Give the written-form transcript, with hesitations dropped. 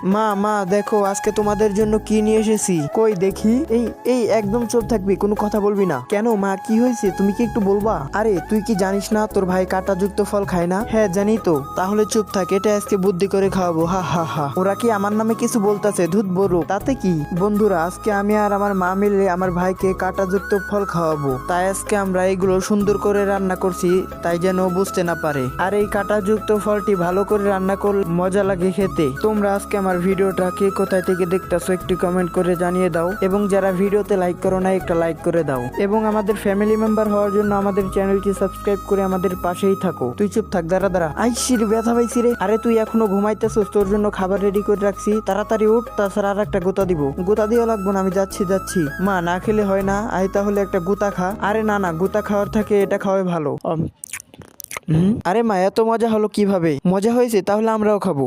মা মা দেখো আজকে তোমাদের জন্য কি নিয়ে এসেছি। কই দেখি। এই এই একদম চুপ থাকবি, কোনো কথা বলবি না। কেন মা, কি হয়েছে তুমি কি একটু বলবা? আরে তুই কি জানিস না তোর ভাই কাঁটাযুক্ত ফল খায় না? হ্যাঁ জানি তো। তাহলে চুপ থাক, এটা আজকে বুদ্ধি করে খাওয়াবো। হা হা হা। ওরা কি আমার নামে কিছু বলতেছে? ধুত বড়, তাতে কি? বন্ধুরা, আজকে আমি আর আমার মা মিলে আমার ভাইকে কাঁটাযুক্ত ফল খাওয়াবো। তাই আজকে আমরা এগুলো সুন্দর করে রান্না করছি, তাই যেন ও বুঝতে না পারে। আর এই কাঁটাযুক্ত ফলটি ভালো করে রান্না করলে মজা লাগে খেতে। তোমরা আজকে আমার ভিডিওটা কে কোথায় থেকে দেখতেছো একটু কমেন্ট করে জানিয়ে দাও, এবং যারা ভিডিওতে লাইক করো না একটা লাইক করে দাও, এবং আমাদের ফ্যামিলি মেম্বার হওয়ার জন্য আমাদের চ্যানেলটি সাবস্ক্রাইব করে আমাদের পাশেই থাকো। তুই চুপ থাক, দাঁড়া। আইসির ব্যথা পাইছি রে। আরে তুই এখনো ঘুমাইতেছস? তোর জন্য খাবার রেডি করে রাখছি, তাড়াতাড়ি উঠ, তাছাড়া আর একটা গোতা দিব। গোতা দিও লাগবো না, আমি যাচ্ছি। মা, না খেলে হয় না, আই তাহলে একটা গোতা খা। আরে না গোতা খাওয়ার থাকে এটা খাওয়াই ভালো। আরে মা, এত মজা হলো কিভাবে? মজা হয়েছে, তাহলে আমরাও খাবো।